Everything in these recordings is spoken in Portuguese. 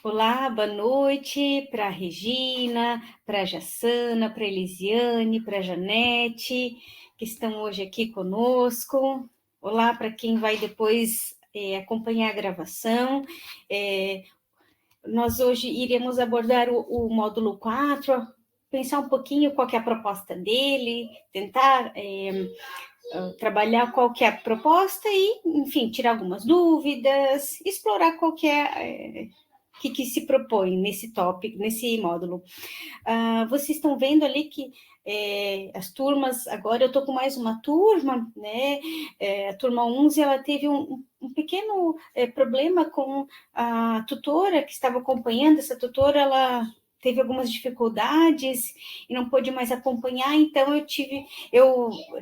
Olá, boa noite para a Regina, para a Jassana, para a Elisiane, para a Janete, que estão hoje aqui conosco. Olá para quem vai depois acompanhar a gravação. É, nós hoje iremos abordar o módulo 4, pensar um pouquinho qual que é a proposta dele, tentar trabalhar qual que é a proposta e, enfim, tirar algumas dúvidas, explorar qual que é que se propõe nesse tópico, nesse módulo. Vocês estão vendo ali que as turmas, agora eu estou com mais uma turma, né? A turma 11, ela teve um pequeno problema com a tutora que estava acompanhando. Essa tutora, ela teve algumas dificuldades e não pôde mais acompanhar, então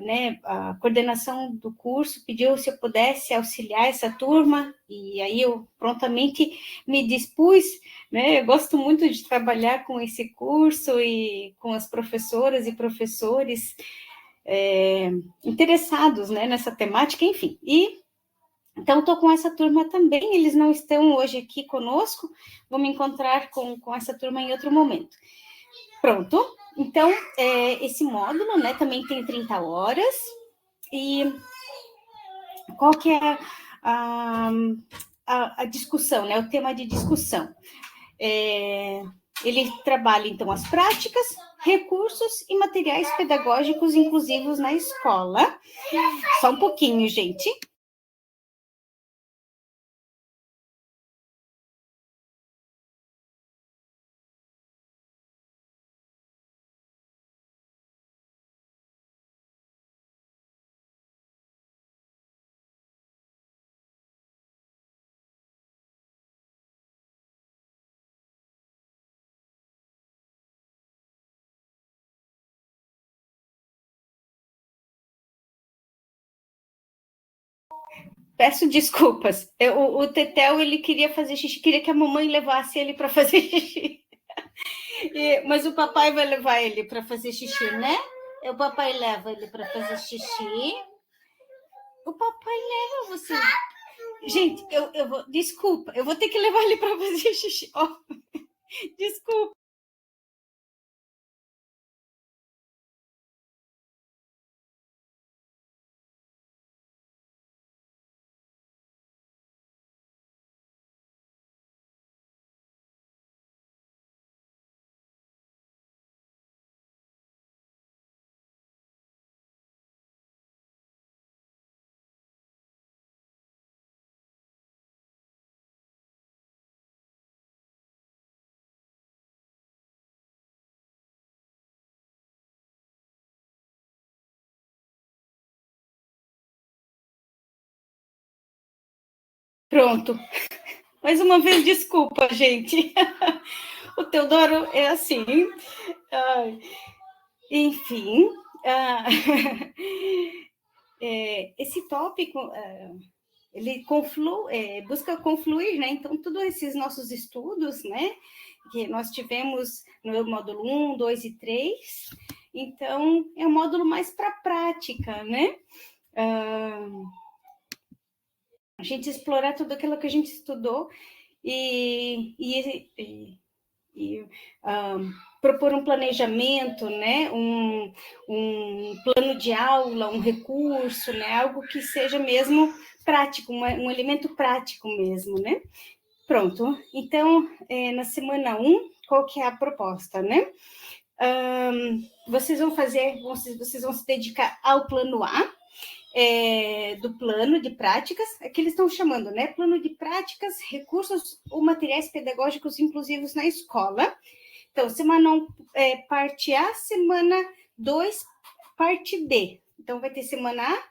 né, a coordenação do curso pediu se eu pudesse auxiliar essa turma, e aí eu prontamente me dispus, né? Eu gosto muito de trabalhar com esse curso e com as professoras e professores interessados, né, nessa temática, enfim. E então, estou com essa turma também, eles não estão hoje aqui conosco, vou me encontrar com essa turma em outro momento. Pronto, então, esse módulo, né, também tem 30 horas, e qual que é a discussão, né, o tema de discussão? Ele trabalha, então, as práticas, recursos e materiais pedagógicos inclusivos na escola. Só um pouquinho, gente. Peço desculpas. O Tetel, ele queria fazer xixi, queria que a mamãe levasse ele para fazer xixi. Mas o papai vai levar ele para fazer xixi, né? O papai leva ele para fazer xixi. O papai leva você. Gente, eu vou. Desculpa, eu vou ter que levar ele para fazer xixi. Oh, desculpa. Pronto. Mais uma vez, desculpa, gente. O Teodoro é assim. Ai, enfim. Esse tópico ele busca confluir, né? Então, todos esses nossos estudos, né? Que nós tivemos no módulo 1, 2 e 3, então, é um módulo mais para prática, né? A gente explorar tudo aquilo que a gente estudou e propor um planejamento, né? Um plano de aula, um recurso, né? Algo que seja mesmo prático, um elemento prático mesmo, né? Pronto. Então, na semana 1, qual que é a proposta, né? Vocês vão se dedicar ao plano A, do plano de práticas, que eles estão chamando, né? Plano de práticas, recursos ou materiais pedagógicos inclusivos na escola. Então, semana 1, parte A, semana 2, parte B. Então, vai ter semana A,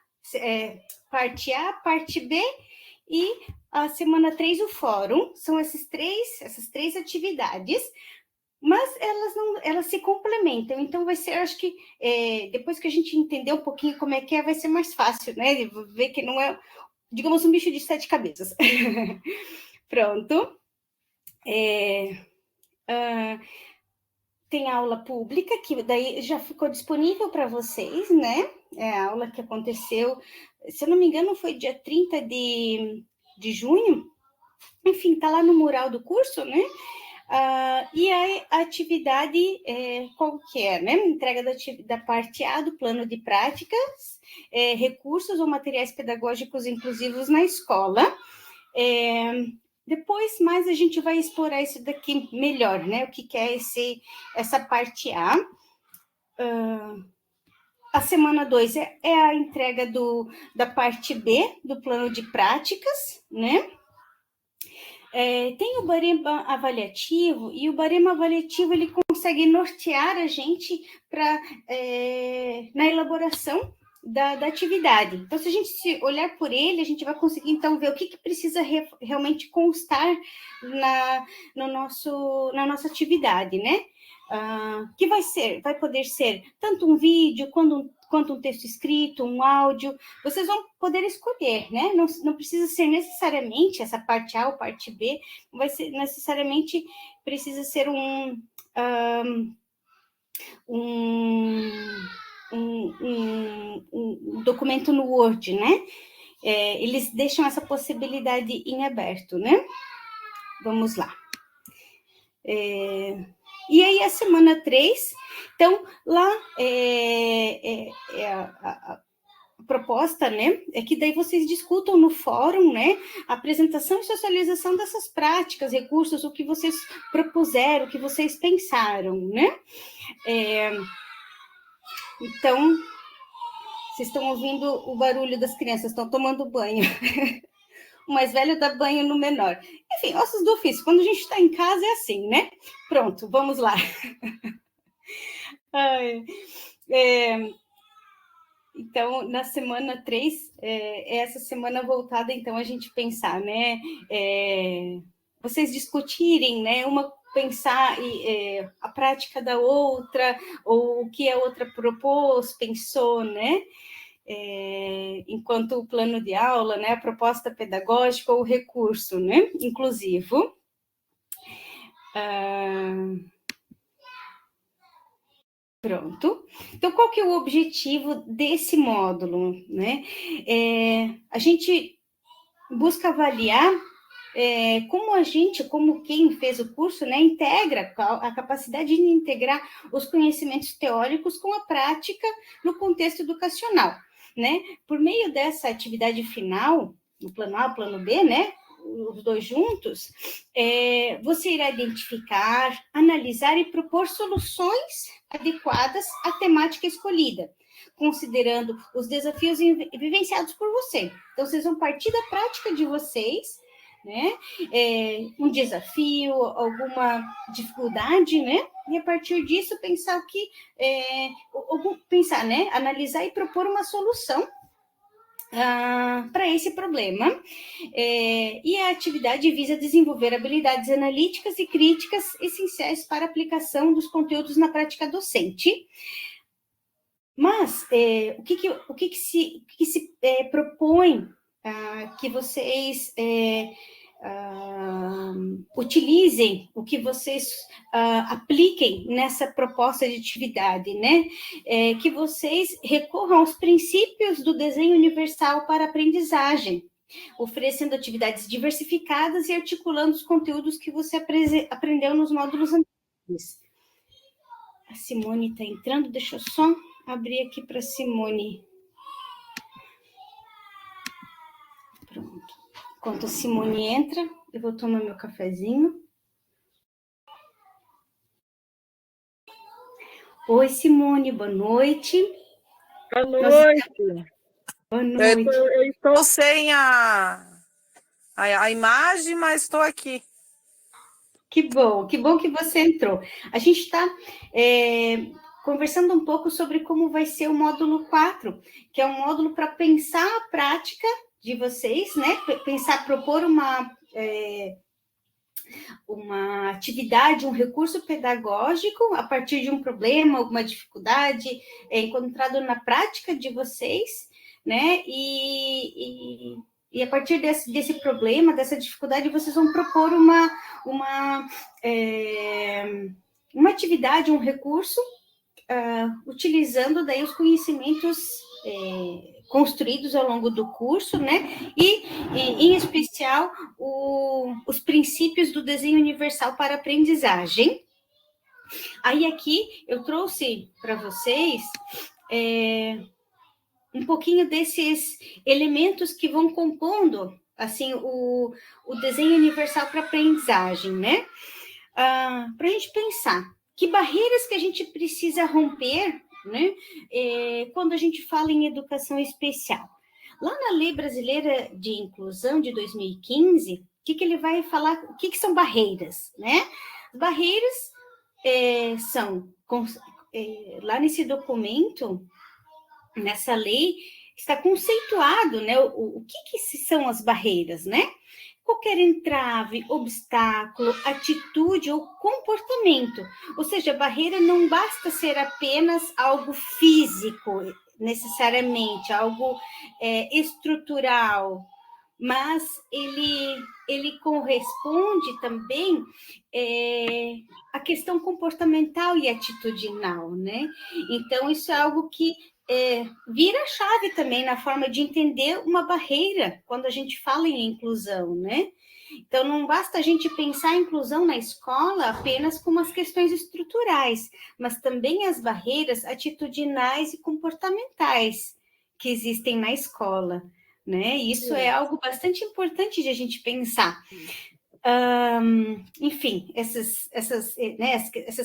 parte A, parte B, e a semana 3, o fórum. São essas três atividades, mas elas se complementam. Então, vai ser, acho que, depois que a gente entender um pouquinho como é que vai ser mais fácil, né? Ver que não é, digamos, um bicho de 7 cabeças. Pronto. Tem aula pública, que daí já ficou disponível para vocês, né? A aula que aconteceu, se eu não me engano, foi dia 30 de junho. enfim, está lá no mural do curso, né? E a atividade qual que é, né? Entrega da parte A do plano de práticas, recursos ou materiais pedagógicos inclusivos na escola. Depois mais a gente vai explorar isso daqui melhor, né? O que é essa parte A. A semana 2 é a entrega da parte B do plano de práticas, né? Tem o barema avaliativo, e o barema avaliativo ele consegue nortear a gente na elaboração da atividade. Então, se a gente se olhar por ele, a gente vai conseguir, então, ver o que precisa realmente constar na nossa atividade, né? Que vai poder ser tanto um vídeo quanto um texto escrito, um áudio. Vocês vão poder escolher, né? Não precisa ser necessariamente essa parte A ou parte B, não vai ser necessariamente precisa ser um documento no Word, né? Eles deixam essa possibilidade em aberto, né? Vamos lá. E aí, a semana 3, então, lá a proposta, né, é que daí vocês discutam no fórum, né, a apresentação e socialização dessas práticas, recursos, o que vocês propuseram, o que vocês pensaram, né? Então, vocês estão ouvindo o barulho das crianças, estão tomando banho. O mais velho dá banho no menor. Enfim, ossos do ofício. Quando a gente está em casa é assim, né? Pronto, vamos lá. Então, na semana 3, essa semana voltada, então, a gente pensar, né? Vocês discutirem, né? Uma pensar a prática da outra, ou o que a outra propôs, pensou, né? Enquanto o plano de aula, né, a proposta pedagógica ou o recurso, né, inclusivo. Pronto. Então, qual que é o objetivo desse módulo, né? A gente busca avaliar como quem fez o curso, né, integra a capacidade de integrar os conhecimentos teóricos com a prática no contexto educacional, né? Por meio dessa atividade final, no plano A, plano B, né, os dois juntos, você irá identificar, analisar e propor soluções adequadas à temática escolhida, considerando os desafios vivenciados por você. Então, vocês vão partir da prática de vocês, né? Um desafio, alguma dificuldade, né? E a partir disso pensar pensar, né? Analisar e propor uma solução para esse problema. E a atividade visa desenvolver habilidades analíticas e críticas essenciais para a aplicação dos conteúdos na prática docente. Mas o que se propõe que vocês utilizem, o que vocês apliquem nessa proposta de atividade, né? Que vocês recorram aos princípios do desenho universal para a aprendizagem, oferecendo atividades diversificadas e articulando os conteúdos que você aprendeu nos módulos anteriores. A Simone está entrando, deixa eu só abrir aqui para a Simone. Pronto. Enquanto a Simone entra, eu vou tomar meu cafezinho. Oi, Simone, boa noite. Boa noite. Boa noite. Eu estou sem a imagem, mas estou aqui. Que bom que você entrou. A gente está conversando um pouco sobre como vai ser o módulo 4, que é um módulo para pensar a prática de vocês, né? Propor uma atividade, um recurso pedagógico a partir de um problema, alguma dificuldade encontrado na prática de vocês, né? E a partir desse problema, dessa dificuldade, vocês vão propor uma atividade, um recurso, utilizando daí os conhecimentos construídos ao longo do curso, né? E em especial, os princípios do desenho universal para aprendizagem. Aí aqui eu trouxe para vocês um pouquinho desses elementos que vão compondo assim o desenho universal para aprendizagem, né? Para a gente pensar que barreiras que a gente precisa romper, né? Quando a gente fala em educação especial. Lá na Lei Brasileira de Inclusão de 2015, o que ele vai falar? O que são barreiras, né? Barreiras são lá nesse documento, nessa lei, está conceituado, né, o que são as barreiras, né? Qualquer entrave, obstáculo, atitude ou comportamento. Ou seja, a barreira não basta ser apenas algo físico, necessariamente, algo estrutural, mas ele corresponde também à questão comportamental e atitudinal, né? Então, isso é algo que vira chave também na forma de entender uma barreira quando a gente fala em inclusão, né? Então, não basta a gente pensar a inclusão na escola apenas como as questões estruturais, mas também as barreiras atitudinais e comportamentais que existem na escola, né? Isso é algo bastante importante de a gente pensar. Enfim, essas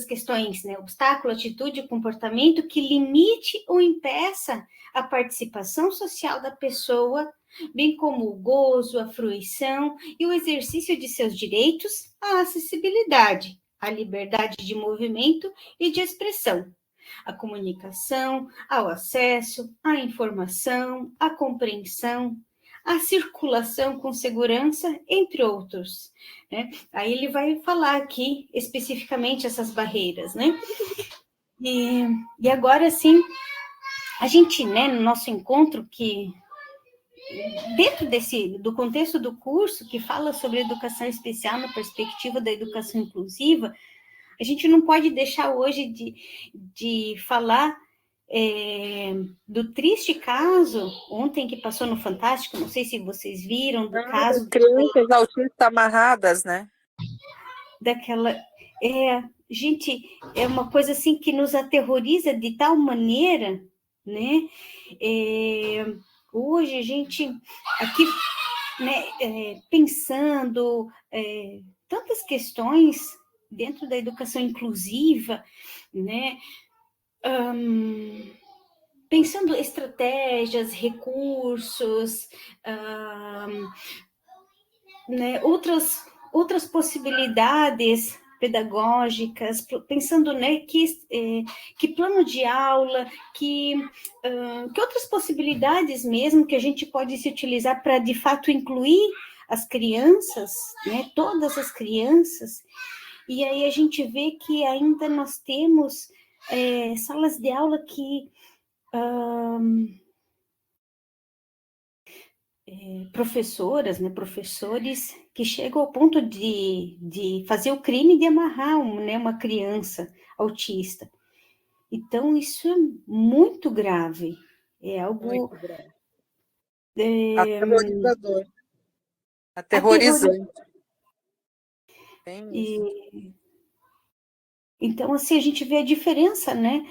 questões, né? Obstáculo, atitude, comportamento que limite ou impeça a participação social da pessoa, bem como o gozo, a fruição e o exercício de seus direitos à acessibilidade, à liberdade de movimento e de expressão, à comunicação, ao acesso, à informação, à compreensão, a circulação com segurança, entre outros, né? Aí ele vai falar aqui especificamente essas barreiras, né? E agora, sim, a gente, né, no nosso encontro, que dentro do contexto do curso, que fala sobre educação especial na perspectiva da educação inclusiva, a gente não pode deixar hoje de falar do triste caso ontem que passou no Fantástico, não sei se vocês viram, do caso crianças autistas amarradas, né? Daquela gente, é uma coisa assim que nos aterroriza de tal maneira, né? Hoje a gente aqui, né, pensando tantas questões dentro da educação inclusiva, né? Pensando estratégias, recursos, né, outras possibilidades pedagógicas, pensando, né, que plano de aula, que outras possibilidades mesmo que a gente pode se utilizar para, de fato, incluir as crianças, né, todas as crianças, e aí a gente vê que ainda nós temos salas de aula que professoras, né, professores que chegam ao ponto de fazer o crime de amarrar uma criança autista. Então, isso é muito grave. É algo... Aterrorizador. Aterrorizante. Então, assim, a gente vê a diferença, né?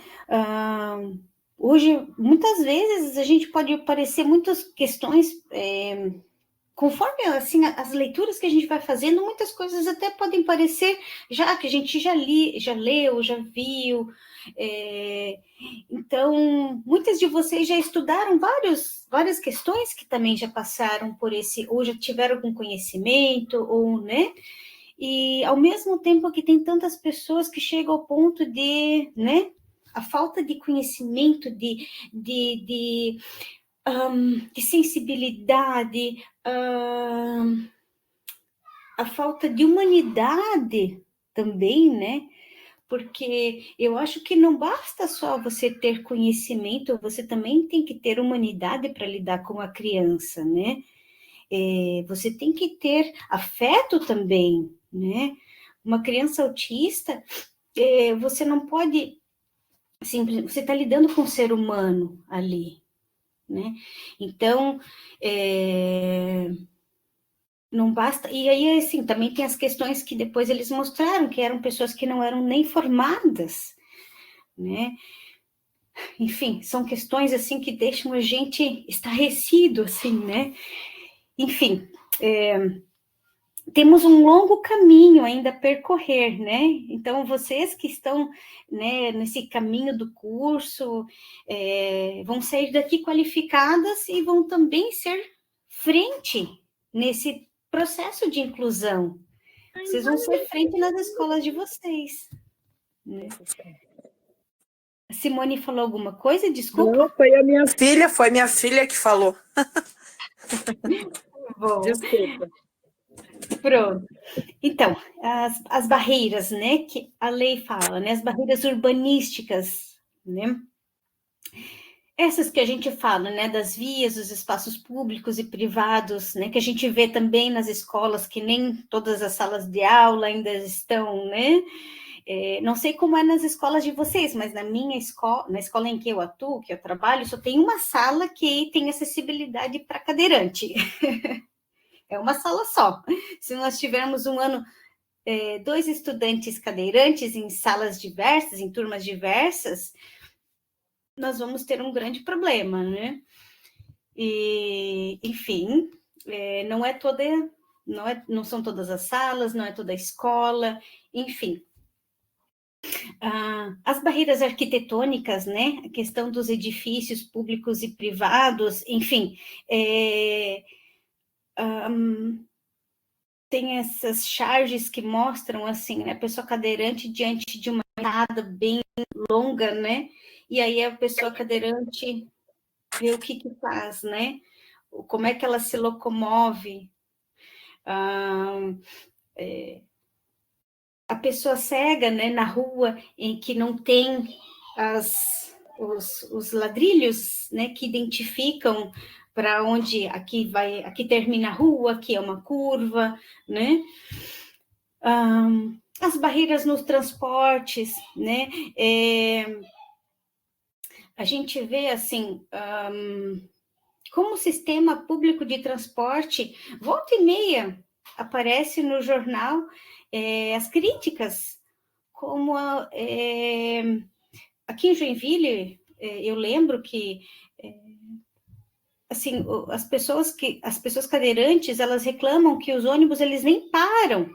Hoje, muitas vezes, a gente pode aparecer muitas questões... conforme assim, as leituras que a gente vai fazendo, muitas coisas até podem parecer já que a gente já leu, já viu. Então, muitas de vocês já estudaram várias questões que também já passaram por ou já tiveram algum conhecimento, ou, né? E ao mesmo tempo que tem tantas pessoas que chegam ao ponto de, né? A falta de conhecimento, de sensibilidade, a falta de humanidade também, né? Porque eu acho que não basta só você ter conhecimento, você também tem que ter humanidade para lidar com a criança, né? Você tem que ter afeto também, né? Uma criança autista, você não pode simplesmente... Você está lidando com um ser humano ali, né? Então, não basta. E aí, assim, também tem as questões que depois eles mostraram que eram pessoas que não eram nem formadas, né? Enfim, são questões assim que deixam a gente estarrecido, assim, né? Enfim, temos um longo caminho ainda a percorrer, né? Então, vocês que estão, né, nesse caminho do curso, vão sair daqui qualificadas e vão também ser frente nesse processo de inclusão. Vocês vão ser frente nas escolas de vocês, né? A Simone falou alguma coisa? Desculpa. Não, foi minha filha que falou. Bom, Desculpa. pronto. Então, as barreiras, né, que a lei fala, né, as barreiras urbanísticas, né, essas que a gente fala, né, das vias, dos espaços públicos e privados, né, que a gente vê também nas escolas, que nem todas as salas de aula ainda estão, né, não sei como é nas escolas de vocês, mas na minha escola, na escola em que eu atuo, que eu trabalho, só tem uma sala que tem acessibilidade para cadeirante. É uma sala só. Se nós tivermos um ano, 2 estudantes cadeirantes em salas diversas, em turmas diversas, nós vamos ter um grande problema, né? E, enfim, não é toda, não são todas as salas, não é toda a escola, enfim. As barreiras arquitetônicas, né? A questão dos edifícios públicos e privados, enfim, tem essas charges que mostram, assim, né? A pessoa cadeirante diante de uma escada bem longa, né? E aí a pessoa cadeirante vê o que faz, né? Como é que ela se locomove. A pessoa cega, né, na rua, em que não tem os ladrilhos, né, que identificam para onde aqui termina a rua, aqui é uma curva, né? As barreiras nos transportes, né? A gente vê assim, como o sistema público de transporte, volta e meia, aparece no jornal as críticas, como aqui em Joinville, eu lembro que assim, as pessoas cadeirantes, elas reclamam que os ônibus eles nem param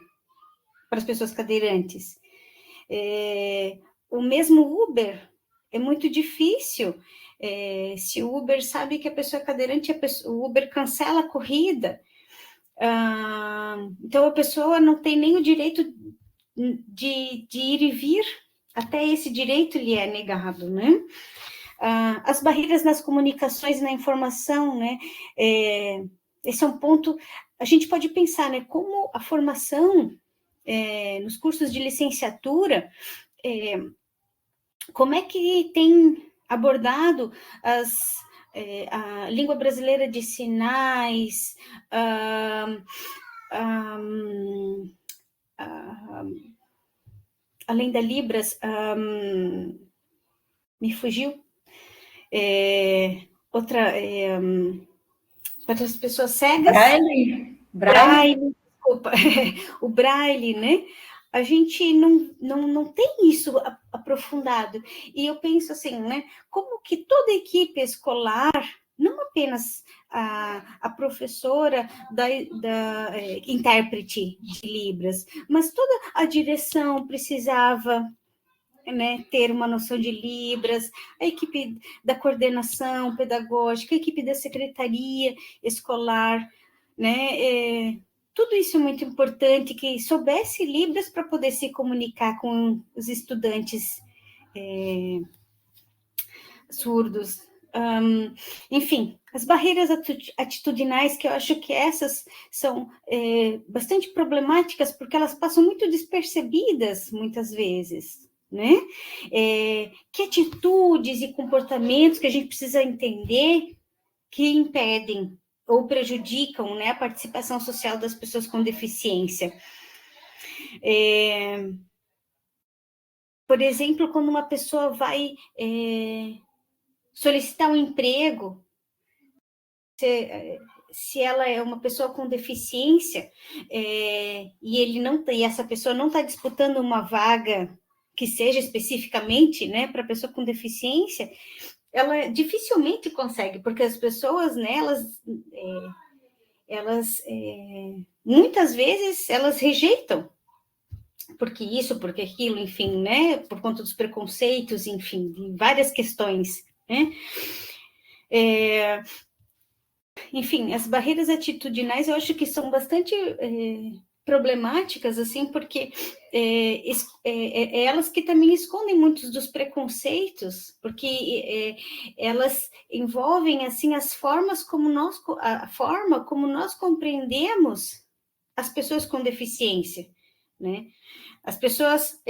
para as pessoas cadeirantes. O mesmo Uber é muito difícil. Se o Uber sabe que a pessoa é cadeirante, o Uber cancela a corrida. Então, a pessoa não tem nem o direito de ir e vir, até esse direito lhe é negado, né? As barreiras nas comunicações e na informação, né? Esse é um ponto, a gente pode pensar, né? Como a formação nos cursos de licenciatura, como é que tem abordado a língua brasileira de sinais, além da Libras, me fugiu, para as pessoas cegas. Braille, desculpa, o Braille, né? A gente não tem isso aprofundado. E eu penso assim, né? Como que toda a equipe escolar, não apenas a professora da intérprete de Libras, mas toda a direção precisava, né, ter uma noção de Libras, a equipe da coordenação pedagógica, a equipe da secretaria escolar, né? Tudo isso é muito importante, que soubesse Libras para poder se comunicar com os estudantes surdos. Enfim, as barreiras atitudinais, que eu acho que essas são bastante problemáticas, porque elas passam muito despercebidas, muitas vezes, né? Que atitudes e comportamentos que a gente precisa entender que impedem ou prejudicam, né, a participação social das pessoas com deficiência. Por exemplo, quando uma pessoa vai solicitar um emprego, se ela é uma pessoa com deficiência e essa pessoa não está disputando uma vaga que seja especificamente, né, para pessoa com deficiência, ela dificilmente consegue, porque as pessoas, né, muitas vezes elas rejeitam, porque isso, porque aquilo, enfim, né, por conta dos preconceitos, enfim, de várias questões, né. Enfim, as barreiras atitudinais eu acho que são bastante problemáticas, assim, porque elas que também escondem muitos dos preconceitos, porque elas envolvem, assim, a forma como nós compreendemos as pessoas com deficiência, né? As pessoas...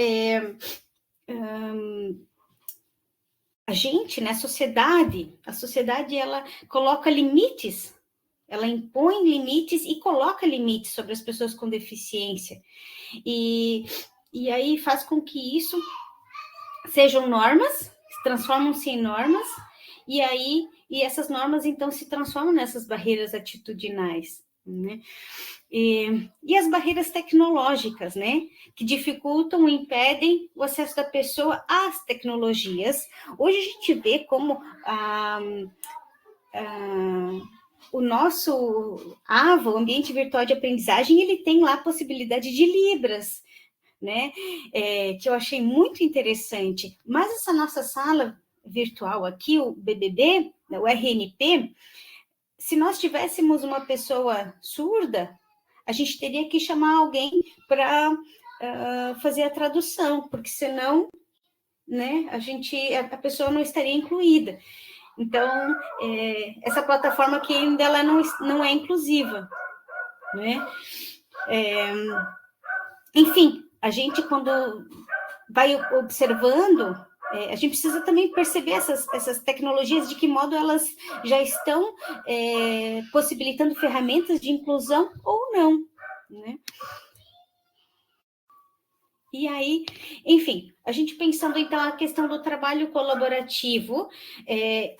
a gente, né, a sociedade, ela coloca limites, ela impõe limites e coloca limites sobre as pessoas com deficiência. E aí faz com que isso sejam normas, transformam-se em normas, e essas normas, então, se transformam nessas barreiras atitudinais, né? E as barreiras tecnológicas, né, que dificultam, impedem o acesso da pessoa às tecnologias. Hoje a gente vê como o nosso AVA, o Ambiente Virtual de Aprendizagem, ele tem lá a possibilidade de Libras, né, que eu achei muito interessante. Mas essa nossa sala virtual aqui, o BBB, o RNP, se nós tivéssemos uma pessoa surda, a gente teria que chamar alguém para fazer a tradução, porque senão, né, a pessoa não estaria incluída. Então, essa plataforma aqui ainda ela não é inclusiva, né? Enfim, a gente, quando vai observando, a gente precisa também perceber essas tecnologias, de que modo elas já estão possibilitando ferramentas de inclusão ou não, né? E aí, enfim, a gente pensando, então, a questão do trabalho colaborativo,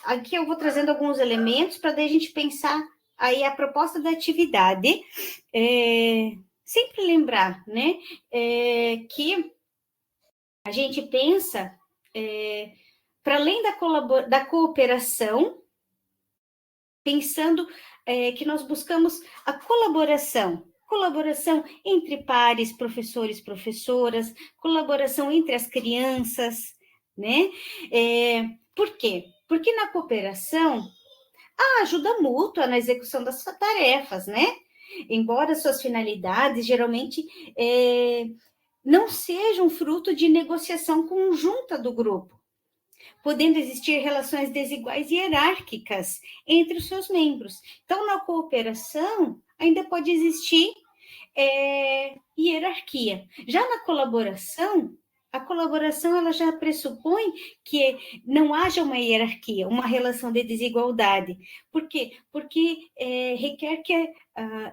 aqui eu vou trazendo alguns elementos para daí a gente pensar aí a proposta da atividade, sempre lembrar, né, que a gente pensa, para além da cooperação, pensando que nós buscamos a colaboração entre pares, professores, professoras, colaboração entre as crianças, né? Por quê? Porque na cooperação há ajuda mútua na execução das tarefas, né? Embora suas finalidades geralmente não sejam fruto de negociação conjunta do grupo, podendo existir relações desiguais e hierárquicas entre os seus membros. Então, na cooperação, ainda pode existir hierarquia. Já na colaboração, a colaboração ela já pressupõe que não haja uma hierarquia, uma relação de desigualdade. Por quê? Porque requer que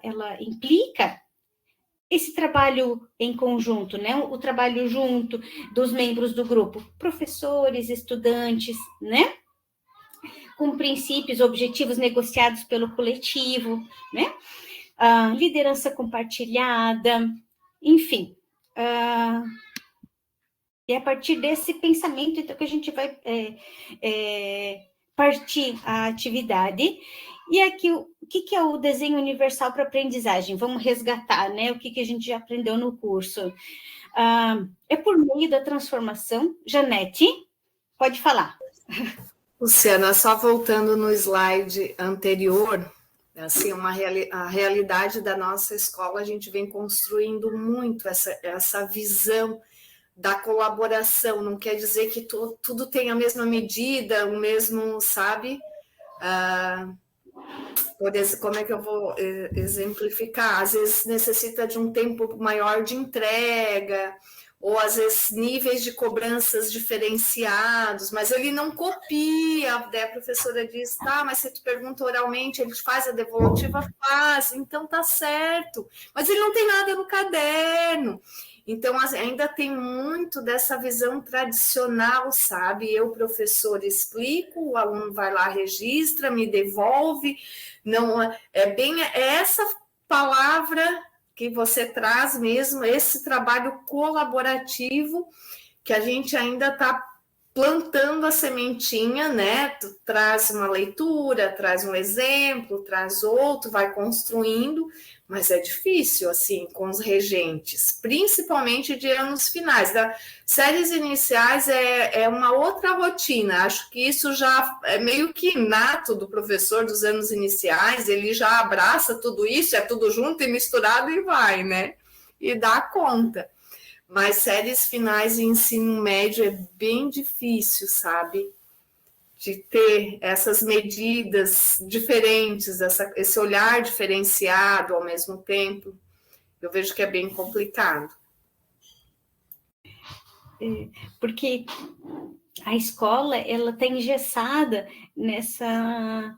ela implica esse trabalho em conjunto, né? O trabalho junto dos membros do grupo, professores, estudantes, né? Com princípios, objetivos negociados pelo coletivo, né? Liderança compartilhada, enfim. E a partir desse pensamento, então, que a gente vai partir a atividade. E aqui, o que é o desenho universal para aprendizagem? Vamos resgatar, né? O que a gente já aprendeu no curso. É por meio da transformação. Janete, pode falar. Luciana, só voltando no slide anterior, assim, a realidade da nossa escola, a gente vem construindo muito essa visão da colaboração. Não quer dizer que tudo tem a mesma medida, o mesmo, sabe? Como é que eu vou exemplificar? Às vezes necessita de um tempo maior de entrega, ou às vezes níveis de cobranças diferenciados, mas ele não copia. Daí a professora diz, tá, mas se tu pergunta oralmente, ele faz a devolutiva? Faz, então tá certo. Mas ele não tem nada no caderno. Então, ainda tem muito dessa visão tradicional, sabe? Eu, professor, explico, o aluno vai lá, registra, me devolve. Não é essa palavra que você traz mesmo, esse trabalho colaborativo que a gente ainda está plantando a sementinha, né? Tu traz uma leitura, traz um exemplo, traz outro, vai construindo, mas é difícil, assim, com os regentes, principalmente de anos finais. Da séries iniciais é uma outra rotina, acho que isso já é meio que inato do professor dos anos iniciais, ele já abraça tudo isso, é tudo junto e misturado e vai, né? E dá conta. Mas séries finais e ensino médio é bem difícil, sabe? De ter essas medidas diferentes, esse olhar diferenciado ao mesmo tempo. Eu vejo que é bem complicado. Porque a escola ela está engessada nessa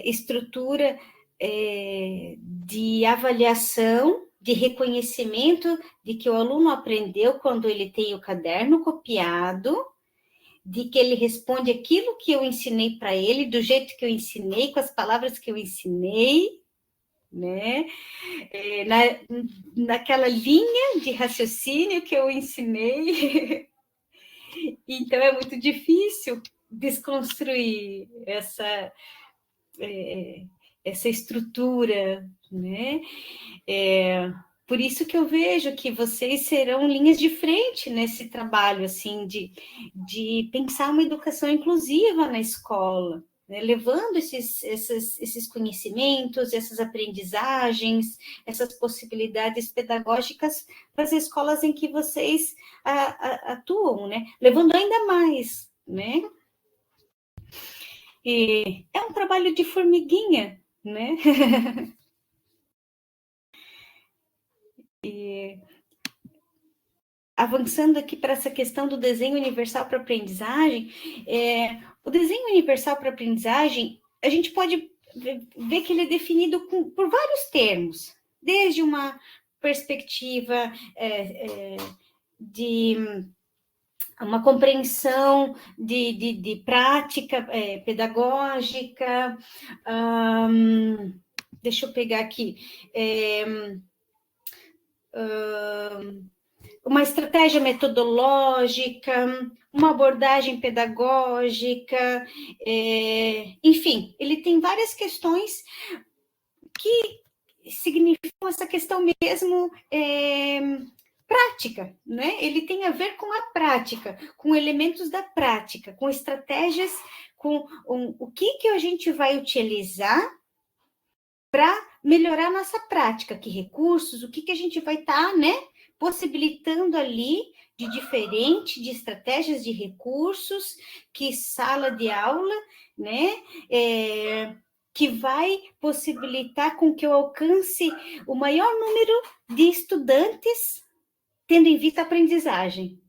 estrutura de avaliação, de reconhecimento de que o aluno aprendeu quando ele tem o caderno copiado, de que ele responde aquilo que eu ensinei para ele, do jeito que eu ensinei, com as palavras que eu ensinei, né? Naquela linha de raciocínio que eu ensinei. Então, é muito difícil desconstruir essa estrutura, né? Por isso que eu vejo que vocês serão linhas de frente nesse trabalho, assim, de pensar uma educação inclusiva na escola, né? Levando esses conhecimentos, essas aprendizagens, essas possibilidades pedagógicas para as escolas em que vocês atuam, né? Levando ainda mais, né? E é um trabalho de formiguinha, né? E avançando aqui para essa questão do desenho universal para aprendizagem, o desenho universal para aprendizagem, a gente pode ver que ele é definido por vários termos, desde uma perspectiva de uma compreensão de prática pedagógica, deixa eu pegar aqui, uma estratégia metodológica, uma abordagem pedagógica, enfim, ele tem várias questões que significam essa questão mesmo prática, né? Ele tem a ver com a prática, com elementos da prática, com estratégias, com o que a gente vai utilizar para melhorar nossa prática, que recursos, o que a gente vai estar, né, possibilitando ali de diferente, de estratégias de recursos, que sala de aula, né, que vai possibilitar com que eu alcance o maior número de estudantes tendo em vista a aprendizagem,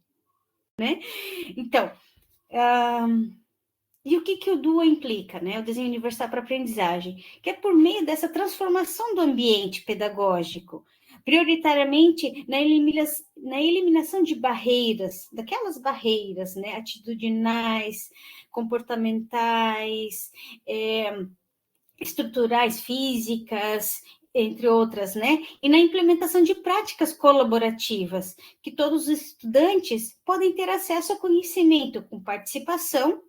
né? Então, e o que o DUA implica, né? O desenho universal para aprendizagem, que é por meio dessa transformação do ambiente pedagógico, prioritariamente na eliminação de barreiras, daquelas barreiras, né? Atitudinais, comportamentais, estruturais, físicas, entre outras, né? E na implementação de práticas colaborativas, que todos os estudantes podem ter acesso a conhecimento com participação,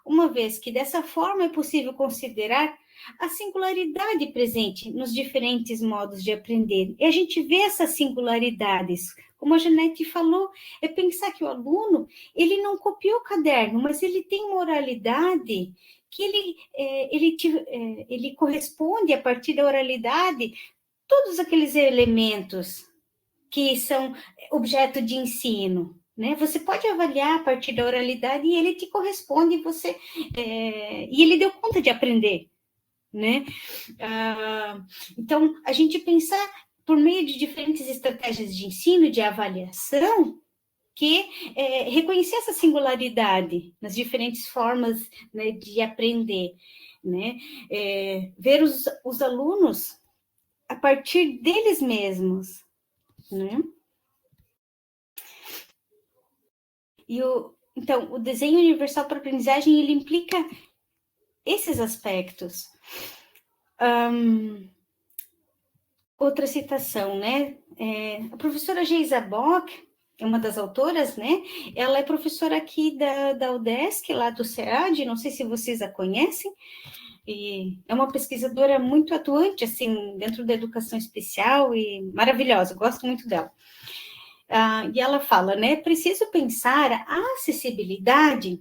uma vez que dessa forma é possível considerar a singularidade presente nos diferentes modos de aprender. E a gente vê essas singularidades, como a Janete falou, é pensar que o aluno, ele não copiou o caderno, mas ele tem uma oralidade que ele corresponde, a partir da oralidade, todos aqueles elementos que são objeto de ensino, né? Você pode avaliar a partir da oralidade e ele te corresponde, e ele deu conta de aprender, né? Então, a gente pensar por meio de diferentes estratégias de ensino, de avaliação, que reconhecer essa singularidade nas diferentes formas, né, de aprender, né? Ver os alunos a partir deles mesmos, né? Então, o desenho universal para aprendizagem, ele implica esses aspectos. Outra citação, né? A professora Geisa Bock, é uma das autoras, né? Ela é professora aqui da UDESC, lá do SEAD, não sei se vocês a conhecem, e é uma pesquisadora muito atuante, assim, dentro da educação especial e maravilhosa, gosto muito dela. E ela fala, né? Preciso pensar a acessibilidade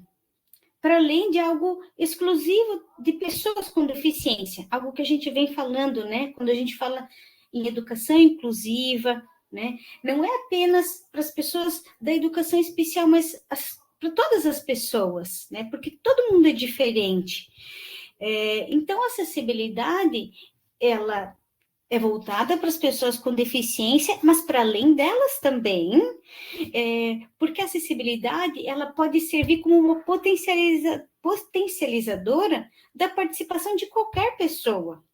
para além de algo exclusivo de pessoas com deficiência, algo que a gente vem falando, né? Quando a gente fala em educação inclusiva, né? Não é apenas para as pessoas da educação especial, mas para todas as pessoas, né? Porque todo mundo é diferente. Então, a acessibilidade, ela é voltada para as pessoas com deficiência, mas para além delas também, porque a acessibilidade, ela pode servir como uma potencializadora da participação de qualquer pessoa,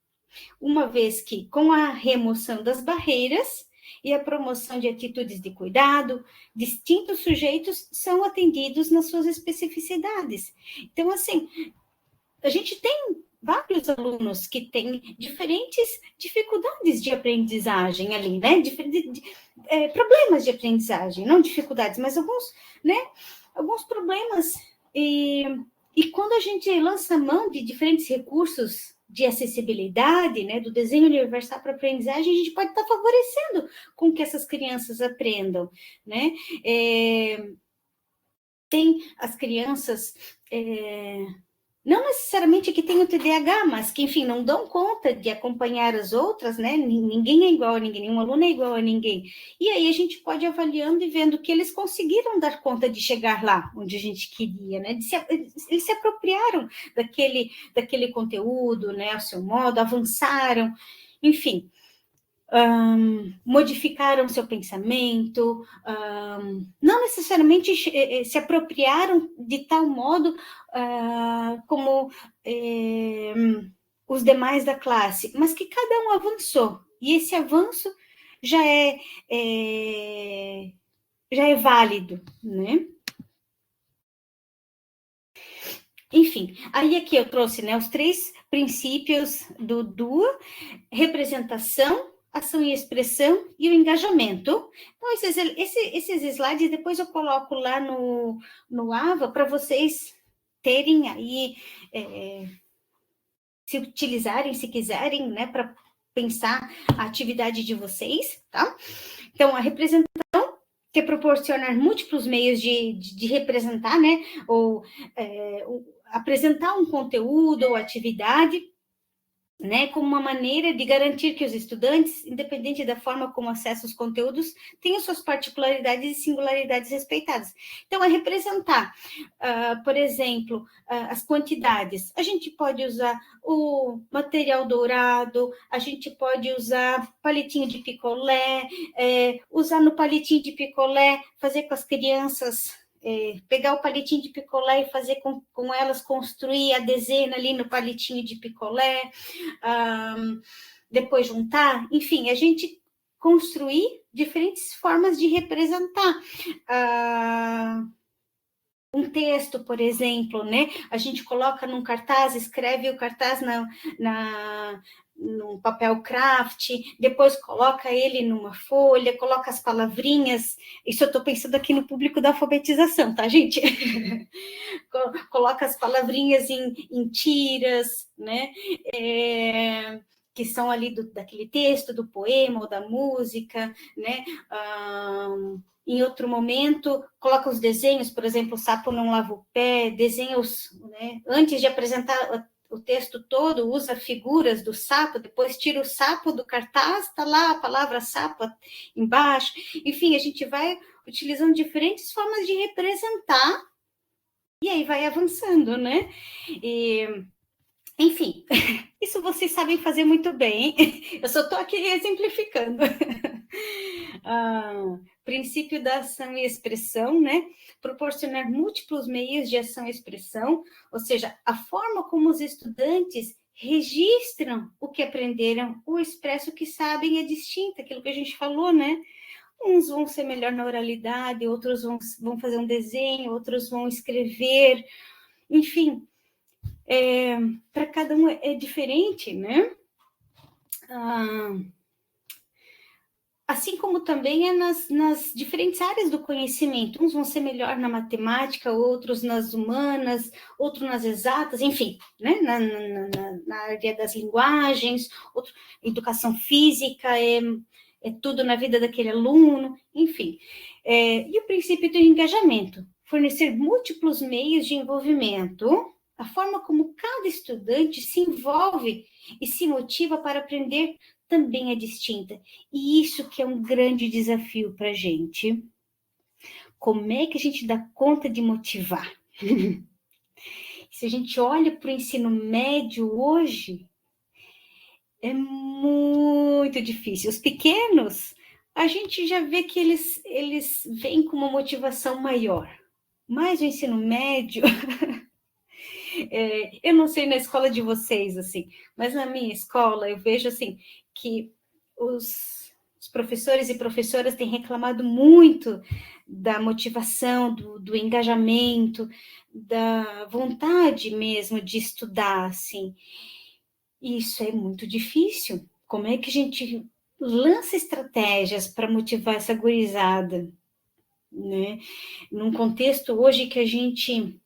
uma vez que, com a remoção das barreiras e a promoção de atitudes de cuidado, distintos sujeitos são atendidos nas suas especificidades. Então, assim, a gente tem vários alunos que têm diferentes dificuldades de aprendizagem ali, né? Problemas de aprendizagem, não dificuldades, mas alguns, né? Alguns problemas. E quando a gente lança mão de diferentes recursos de acessibilidade, né, do desenho universal para aprendizagem, a gente pode estar favorecendo com que essas crianças aprendam, né? Tem as crianças... não necessariamente que tenham TDAH, mas que, enfim, não dão conta de acompanhar as outras, né? Ninguém é igual a ninguém, nenhum aluno é igual a ninguém. E aí a gente pode ir avaliando e vendo que eles conseguiram dar conta de chegar lá onde a gente queria, né? Eles se apropriaram daquele conteúdo, né? Ao seu modo, avançaram, enfim. Modificaram seu pensamento, não necessariamente se apropriaram de tal modo como os demais da classe, mas que cada um avançou, e esse avanço já é válido, né? Enfim, aí aqui eu trouxe, né, os 3 princípios do DUA: representação, ação e expressão e o engajamento. Então, esses slides depois eu coloco lá no AVA para vocês terem aí, se utilizarem, se quiserem, né, para pensar a atividade de vocês, tá? Então, a representação, que é proporcionar múltiplos meios de representar, né, ou apresentar um conteúdo ou atividade, né, como uma maneira de garantir que os estudantes, independente da forma como acessam os conteúdos, tenham suas particularidades e singularidades respeitadas. Então, é representar, por exemplo, as quantidades. A gente pode usar o material dourado, a gente pode usar palitinho de picolé, usar no palitinho de picolé, fazer com as crianças... pegar o palitinho de picolé e fazer com elas construir a dezena ali no palitinho de picolé, depois juntar, enfim, a gente construir diferentes formas de representar. Um texto, por exemplo, né? A gente coloca num cartaz, escreve o cartaz num papel craft, depois coloca ele numa folha, coloca as palavrinhas. Isso eu estou pensando aqui no público da alfabetização, tá, gente? Coloca as palavrinhas em tiras, né? Que são ali daquele texto, do poema ou da música, né? Em outro momento, coloca os desenhos, por exemplo, o sapo não lava o pé, desenha né? Antes de apresentar o texto todo, usa figuras do sapo, depois tira o sapo do cartaz, está lá a palavra sapo embaixo. Enfim, a gente vai utilizando diferentes formas de representar e aí vai avançando, né? Enfim, isso vocês sabem fazer muito bem. Eu só estou aqui exemplificando. Princípio da ação e expressão, né? Proporcionar múltiplos meios de ação e expressão, ou seja, a forma como os estudantes registram o que aprenderam ou expressam o que sabem é distinta, aquilo que a gente falou, né? uns vão ser melhor na oralidade, outros vão fazer um desenho, outros vão escrever, enfim, para cada um é diferente, né? Assim como também é nas diferentes áreas do conhecimento. Uns vão ser melhor na matemática, outros nas humanas, outros nas exatas, enfim, né? Na área das linguagens, educação física, é tudo na vida daquele aluno, enfim. E o princípio do engajamento, fornecer múltiplos meios de envolvimento, a forma como cada estudante se envolve e se motiva para aprender também é distinta. E isso que é um grande desafio para a gente. Como é que a gente dá conta de motivar? Se a gente olha para o ensino médio hoje, é muito difícil. Os pequenos, a gente já vê que eles vêm com uma motivação maior. Mas o ensino médio... eu não sei na escola de vocês, assim, mas na minha escola eu vejo, assim, que os professores e professoras têm reclamado muito da motivação, do engajamento, da vontade mesmo de estudar, assim. Isso é muito difícil. Como é que a gente lança estratégias para motivar essa gurizada, né? Num contexto hoje que a gente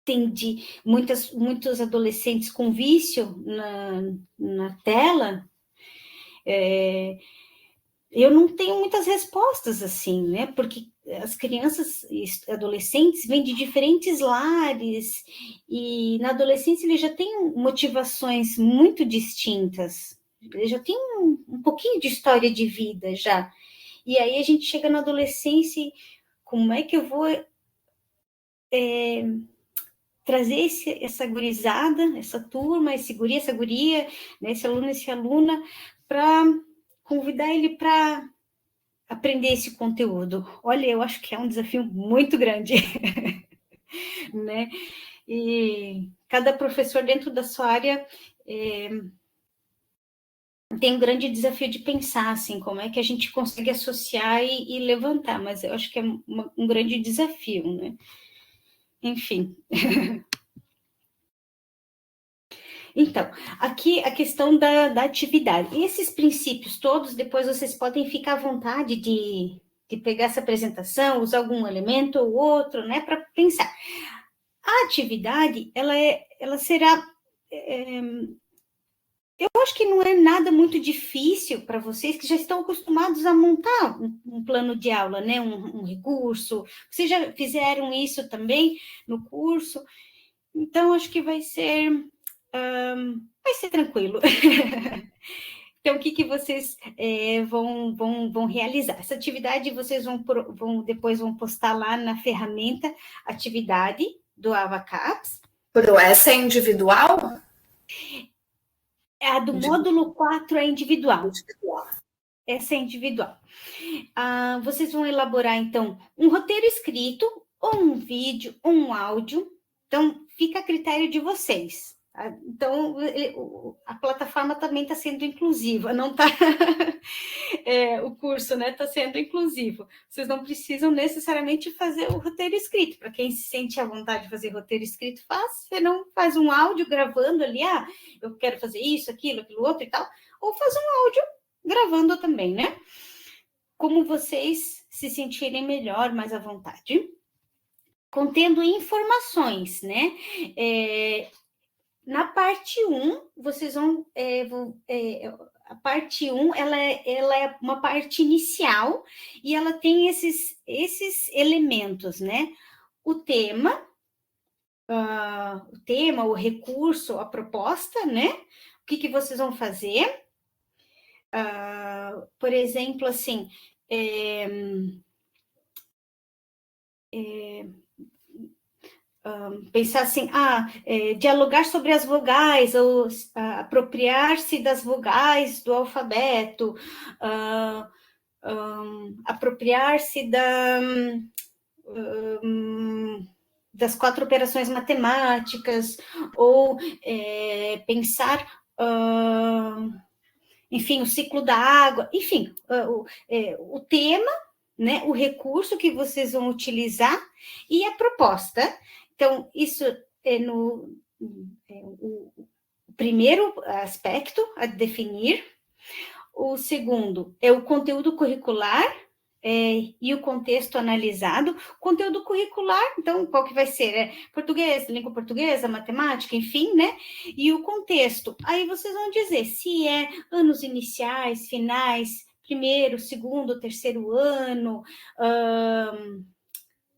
tem muitos adolescentes com vício na tela, eu não tenho muitas respostas assim, né? Porque as crianças e adolescentes vêm de diferentes lares e na adolescência eles já têm motivações muito distintas, eles já têm um pouquinho de história de vida já. E aí a gente chega na adolescência e como é que eu vou trazer essa gurizada, essa turma, esse guri, essa guria, né, esse aluno, essa aluna, para convidar ele para aprender esse conteúdo. Olha, eu acho que é um desafio muito grande, né? E cada professor dentro da sua área tem um grande desafio de pensar, assim, como é que a gente consegue associar e levantar, mas eu acho que é um grande desafio, né? Enfim. Então, aqui a questão da atividade. Esses princípios todos, depois vocês podem ficar à vontade de pegar essa apresentação, usar algum elemento ou outro, né, para pensar. A atividade, ela será... eu acho que não é nada muito difícil para vocês que já estão acostumados a montar um plano de aula, né, um recurso. Vocês já fizeram isso também no curso, então acho que vai ser tranquilo. Então, o que vocês vão realizar? Essa atividade vocês depois vão postar lá na ferramenta atividade do AvaCaps. Essa é individual? A do módulo 4 é individual. Essa é individual. Vocês vão elaborar, então, um roteiro escrito, ou um vídeo, ou um áudio. Então, fica a critério de vocês. Então, a plataforma também está sendo inclusiva, não está... o curso, né, está sendo inclusivo. Vocês não precisam necessariamente fazer o roteiro escrito. Para quem se sente à vontade de fazer roteiro escrito, você não faz um áudio gravando ali, eu quero fazer isso, aquilo outro e tal, ou faz um áudio gravando também, né? Como vocês se sentirem melhor, mais à vontade. Contendo informações, né? Na parte 1, vocês vão... a parte 1, ela é uma parte inicial e ela tem esses elementos, né? O tema, o recurso, a proposta, né? O que vocês vão fazer? Por exemplo, assim... pensar assim, dialogar sobre as vogais, ou apropriar-se das vogais do alfabeto, apropriar-se das 4 operações matemáticas, ou pensar enfim, o ciclo da água, enfim, o tema, né, o recurso que vocês vão utilizar e a proposta. Então, isso é o primeiro aspecto a definir. O segundo é o conteúdo curricular e o contexto analisado. Conteúdo curricular, então, qual que vai ser? Português, língua portuguesa, matemática, enfim, né? E o contexto, aí vocês vão dizer se é anos iniciais, finais, primeiro, segundo, terceiro ano,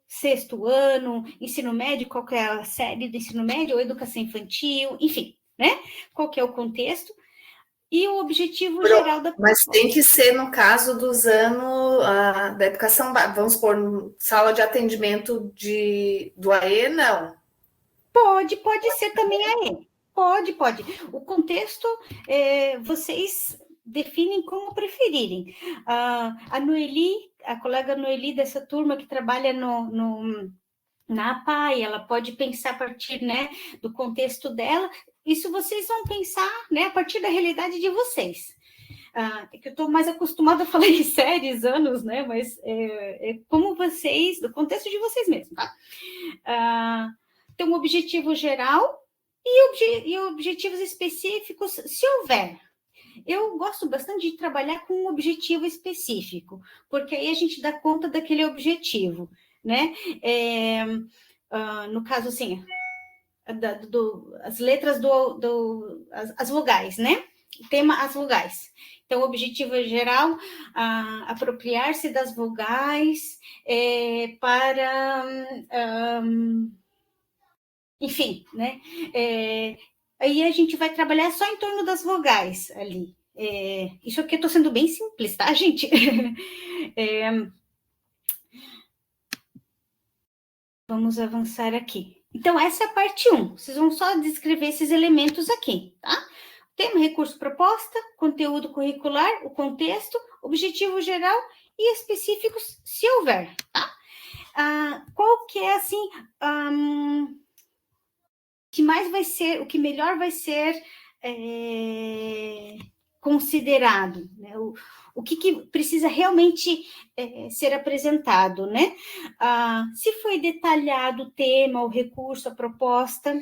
sexto ano, ensino médio, qual que é a série do ensino médio, ou educação infantil, enfim, né? Qual que é o contexto e o objetivo geral da Mas tem que ser no caso dos anos da educação, vamos supor, sala de atendimento do AE, não. Pode ser também aí. Pode. O contexto, vocês definem como preferirem. A Noeli, a colega Noeli dessa turma que trabalha na APAE, ela pode pensar a partir, né, do contexto dela. Isso vocês vão pensar, né, a partir da realidade de vocês. É que eu estou mais acostumada a falar em séries, anos, né, mas é como vocês, do contexto de vocês mesmos, tá? Tem um objetivo geral e objetivos específicos, se houver. Eu gosto bastante de trabalhar com um objetivo específico, porque aí a gente dá conta daquele objetivo, né? No caso, assim, as letras as vogais, né? O tema, as vogais. Então, o objetivo geral, apropriar-se das vogais para... enfim, né? Aí a gente vai trabalhar só em torno das vogais ali. Isso aqui eu estou sendo bem simples, tá, gente? Vamos avançar aqui. Então, essa é a parte 1. Vocês vão só descrever esses elementos aqui, tá? Tema, recurso, proposta, conteúdo curricular, o contexto, objetivo geral e específicos, se houver, tá? Qual que é, assim, o que melhor vai ser considerado, né? O que precisa realmente ser apresentado, né? Se foi detalhado o tema, o recurso, a proposta,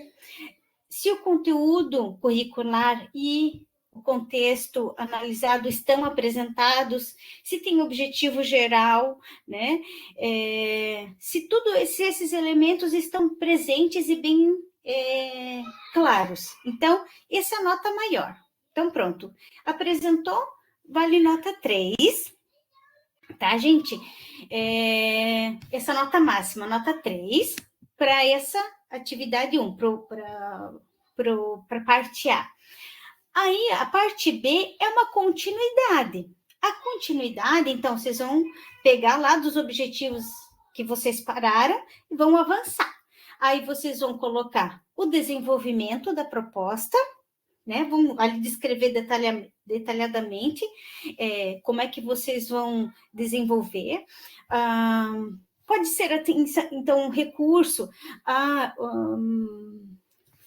se o conteúdo curricular e o contexto analisado estão apresentados, se tem objetivo geral, né? Se esses elementos estão presentes e bem claros. Então, essa é a nota maior. Então, pronto. Apresentou, vale nota 3. Tá, gente? Essa nota máxima, nota 3, para essa atividade 1, para a parte A. Aí, a parte B é uma continuidade. A continuidade, então, vocês vão pegar lá dos objetivos que vocês pararam e vão avançar. Aí, vocês vão colocar o desenvolvimento da proposta, né? Vão ali descrever detalhadamente como é que vocês vão desenvolver. Pode ser, então, um recurso,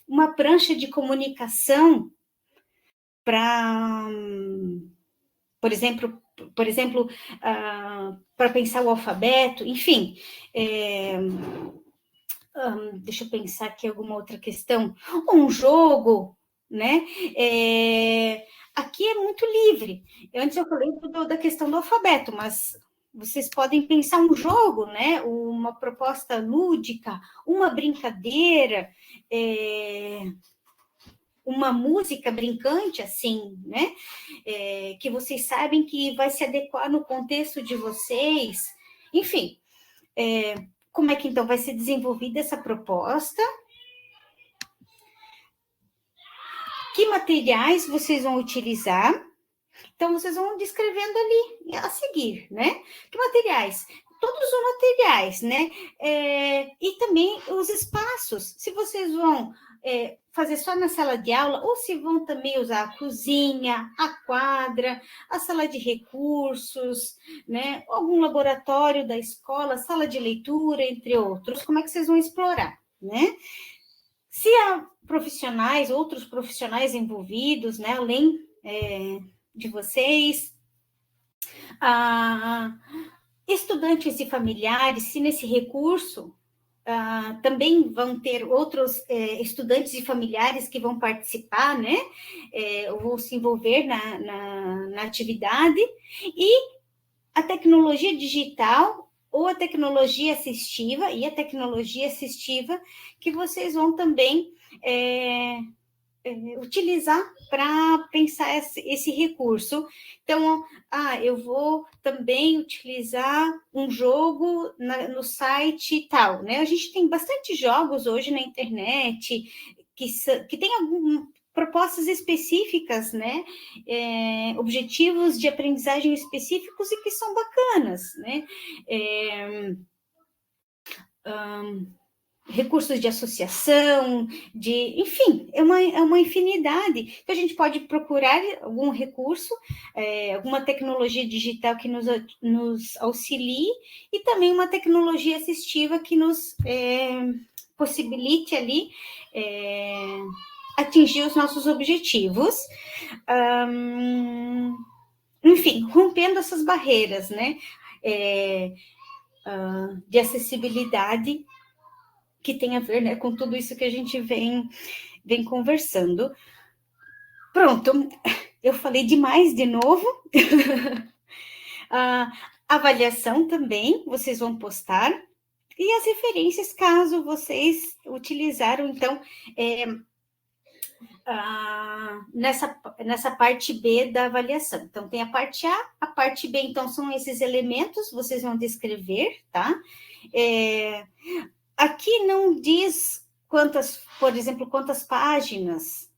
uma prancha de comunicação para, por exemplo, para pensar o alfabeto, enfim. Deixa eu pensar aqui alguma outra questão. Um jogo, né? Aqui é muito livre. Antes eu falei da questão do alfabeto, mas vocês podem pensar um jogo, né? Uma proposta lúdica, uma brincadeira, uma música brincante, assim, né? Que vocês sabem que vai se adequar no contexto de vocês. Enfim, como é que então vai ser desenvolvida essa proposta? Que materiais vocês vão utilizar? Então, vocês vão descrevendo ali a seguir, né? Que materiais? Todos os materiais, né? E também os espaços. Se vocês vão fazer só na sala de aula, ou se vão também usar a cozinha, a quadra, a sala de recursos, né? Algum laboratório da escola, sala de leitura, entre outros. Como é que vocês vão explorar, né? Se há outros profissionais envolvidos, né? Além de vocês. Estudantes e familiares, se nesse recurso também vão ter outros estudantes e familiares que vão participar, né? Vão se envolver na atividade, e a tecnologia digital ou a tecnologia assistiva, que vocês vão também utilizar para pensar esse recurso. Então, eu vou também utilizar um jogo no site tal, né? A gente tem bastante jogos hoje na internet que tem propostas específicas, né? Objetivos de aprendizagem específicos e que são bacanas, né? Recursos de associação, enfim, é uma infinidade. Então, a gente pode procurar algum recurso, alguma tecnologia digital que nos auxilie, e também uma tecnologia assistiva que nos possibilite ali atingir os nossos objetivos. Enfim, rompendo essas barreiras, né? De acessibilidade, que tem a ver, né, com tudo isso que a gente vem conversando. Pronto, eu falei demais de novo. Avaliação também, vocês vão postar. E as referências, caso vocês utilizaram, então, nessa parte B da avaliação. Então, tem a parte A, a parte B, então, são esses elementos, vocês vão descrever, tá? Aqui não diz por exemplo, quantas páginas.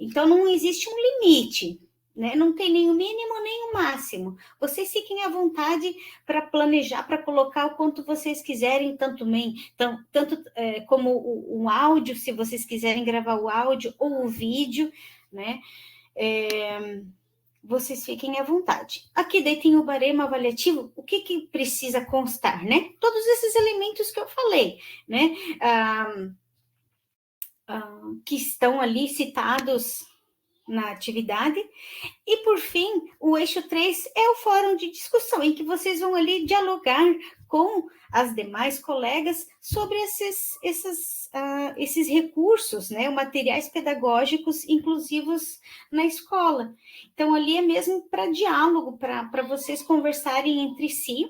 Então, não existe um limite, né? Não tem nem o mínimo, nem o máximo. Vocês fiquem à vontade para planejar, para colocar o quanto vocês quiserem, tanto como um áudio, se vocês quiserem gravar o áudio ou o vídeo, né? Vocês fiquem à vontade. Aqui daí tem o baremo avaliativo. O que precisa constar, né? Todos esses elementos que eu falei, né? Que estão ali citados na atividade. E, por fim, o eixo 3 é o fórum de discussão, em que vocês vão ali dialogar com as demais colegas sobre esses recursos, né, materiais pedagógicos inclusivos na escola. Então, ali é mesmo para diálogo, para vocês conversarem entre si,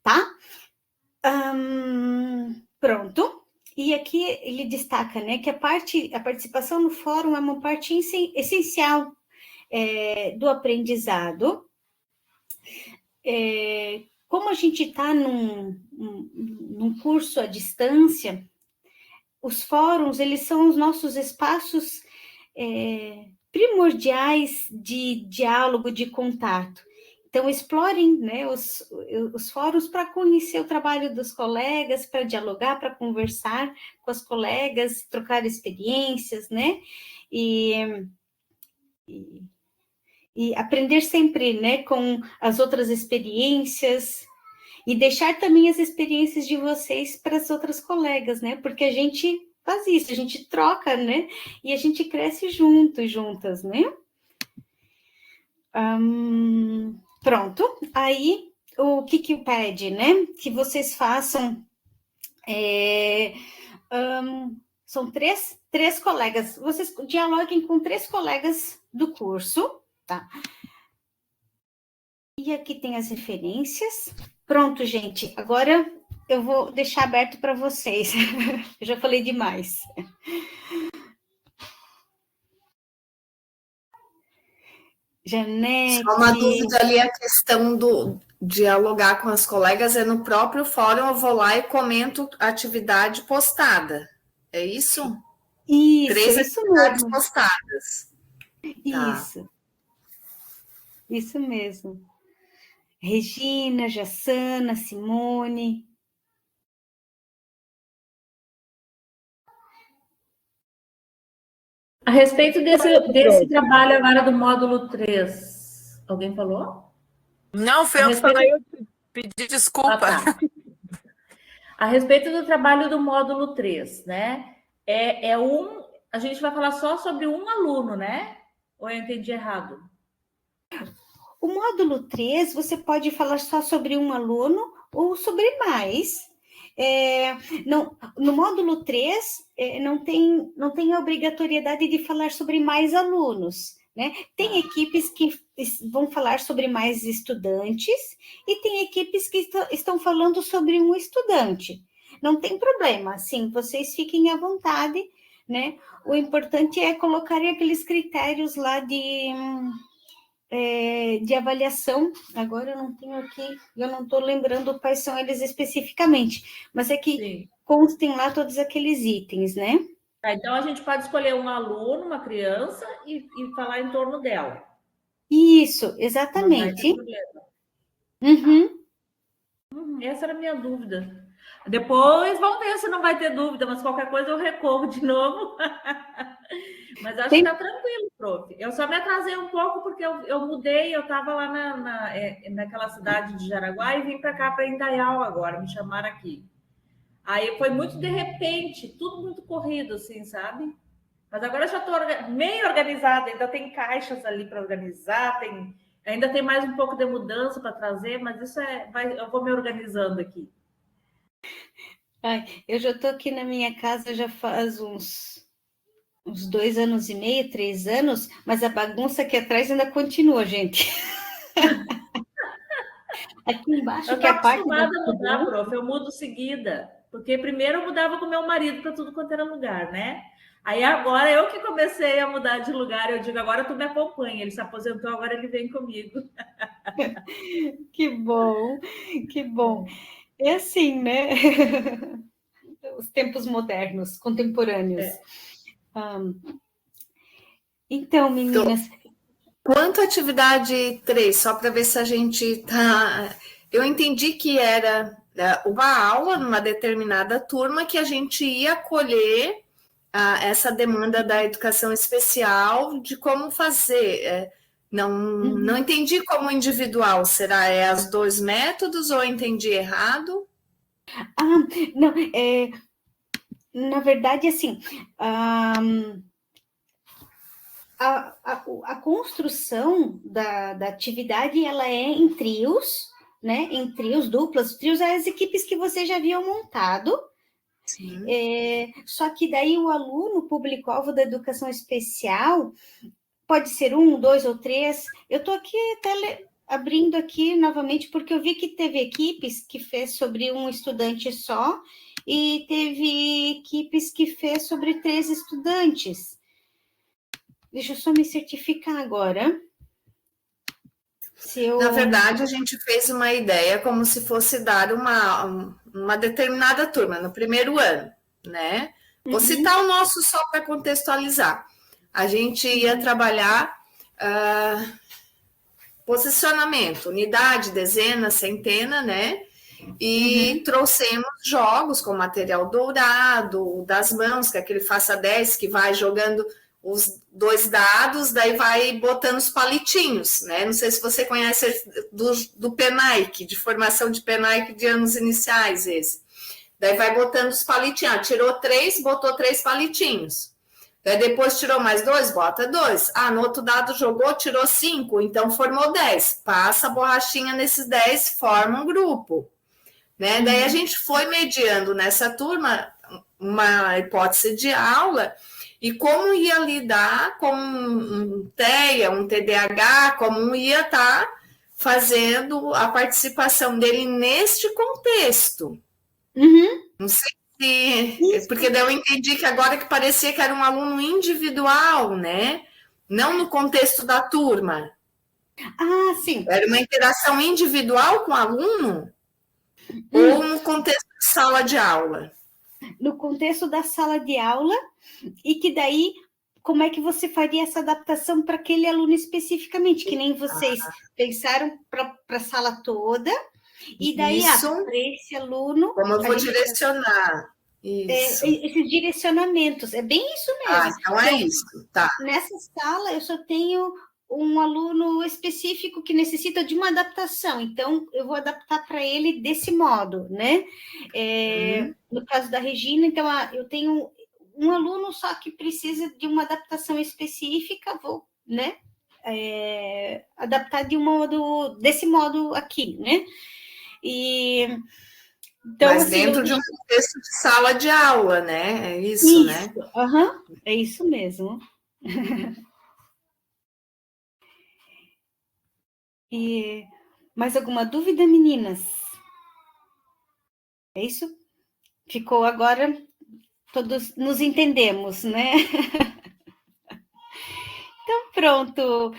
tá? Pronto. E aqui ele destaca, né, que a participação no fórum é uma parte essencial do aprendizado. Como a gente está num curso à distância, os fóruns, eles são os nossos espaços primordiais de diálogo, de contato. Então, explorem, né, os fóruns para conhecer o trabalho dos colegas, para dialogar, para conversar com as colegas, trocar experiências, né? E aprender sempre, né, com as outras experiências, e deixar também as experiências de vocês para as outras colegas, né? Porque a gente faz isso, a gente troca, né? E a gente cresce juntas, né? Pronto. Aí, o que pede, né? Que vocês façam... são três colegas. Vocês dialoguem com 3 colegas do curso, tá? E aqui tem as referências. Pronto, gente. Agora eu vou deixar aberto para vocês. Eu já falei demais. Janete... Só uma dúvida ali, a questão do dialogar com as colegas é no próprio fórum, eu vou lá e comento a atividade postada. É isso? Isso, 3 isso atividades mesmo. postadas. Isso. Tá. Isso mesmo. Regina, Jassana, Simone. A respeito desse trabalho agora do módulo 3, alguém falou? Não, foi eu que falei, eu pedi desculpa. Tá. A respeito do trabalho do módulo 3, né? A gente vai falar só sobre um aluno, né? Ou eu entendi errado? O módulo 3, você pode falar só sobre um aluno ou sobre mais. No módulo 3, não tem a obrigatoriedade de falar sobre mais alunos, né? Tem equipes que vão falar sobre mais estudantes e tem equipes que estão falando sobre um estudante. Não tem problema, assim, vocês fiquem à vontade, né? O importante é colocarem aqueles critérios lá de avaliação. Agora eu não tenho aqui, eu não estou lembrando quais são eles especificamente, mas é que Sim. constem lá todos aqueles itens, né? Então, a gente pode escolher um aluno, uma criança, e falar em torno dela. Isso, Não vai ter exatamente. problema. Essa era a minha dúvida. Depois, vamos ver se não vai ter dúvida, mas qualquer coisa eu recorro de novo. Mas acho que está tranquilo, prof. Eu só me atrasei um pouco porque eu mudei, eu estava lá naquela cidade de Jaraguá e vim para cá, para Indaial agora, me chamaram aqui. Aí foi muito de repente, tudo muito corrido, assim, sabe? Mas agora eu já estou meio organizada, ainda tem caixas ali para organizar, ainda tem mais um pouco de mudança para trazer, mas isso eu vou me organizando aqui. Eu já estou aqui na minha casa já faz uns 2 anos e meio, 3 anos, mas a bagunça aqui atrás ainda continua, gente. Aqui embaixo, eu que é a parte acostumada a mudar, prof, eu mudo seguida, porque primeiro eu mudava com meu marido para tudo quanto era lugar, né? Aí agora eu que comecei a mudar de lugar, eu digo, agora tu me acompanha, ele se aposentou, agora ele vem comigo. Que bom, que bom. É assim, né? Os tempos modernos, contemporâneos. Então, meninas... Quanto à atividade 3, só para ver se a gente tá... Eu entendi que era uma aula numa determinada turma que a gente ia acolher essa demanda da educação especial, de como fazer. Não entendi como individual. Será os 2 métodos ou entendi errado? Não, na verdade, assim, a construção da atividade, ela é em trios, né? Em trios, duplas. Trios é as equipes que vocês já haviam montado. Só que daí o aluno, o público-alvo da educação especial, pode ser 1, 2 ou 3. Eu estou aqui até abrindo aqui novamente, porque eu vi que teve equipes que fez sobre um estudante só, e teve equipes que fez sobre 3 estudantes. Deixa eu só me certificar agora. Na verdade, a gente fez uma ideia como se fosse dar uma determinada turma no primeiro ano, né? Vou citar o nosso só para contextualizar. A gente ia trabalhar posicionamento, unidade, dezena, centena, né? E trouxemos jogos com material dourado, das mãos, que é aquele faça 10 que vai jogando os 2 dados, daí vai botando os palitinhos, né? Não sei se você conhece do PENAIC, de formação de PENAIC de anos iniciais, esse. Daí vai botando os palitinhos. Tirou 3, botou 3 palitinhos. Daí depois tirou mais 2, bota 2. No outro dado jogou, tirou 5, então formou 10. Passa a borrachinha nesses 10, forma um grupo. Né? Daí a gente foi mediando nessa turma uma hipótese de aula e como ia lidar com um TEA, um TDAH, como ia estar fazendo a participação dele neste contexto. Não sei se... Porque daí eu entendi que agora que parecia que era um aluno individual, né? Não no contexto da turma. Sim. Era uma interação individual com o aluno ou no contexto de sala de aula? No contexto da sala de aula, e que daí, como é que você faria essa adaptação para aquele aluno especificamente, que nem vocês pensaram para a sala toda, e daí, para esse aluno... Como eu vou direcionar? Isso. Esses direcionamentos, é bem isso mesmo. Então é isso, tá. Nessa sala, eu só tenho um aluno específico que necessita de uma adaptação, então eu vou adaptar para ele desse modo, né? No caso da Regina, então eu tenho um aluno só que precisa de uma adaptação específica, vou né? Adaptar desse modo aqui, né? Então, mas assim, dentro de um contexto de sala de aula, né? É isso, né? É isso mesmo. E mais alguma dúvida, meninas? É isso? Ficou agora, todos nos entendemos, né? Então, pronto.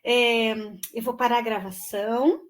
Eu vou parar a gravação.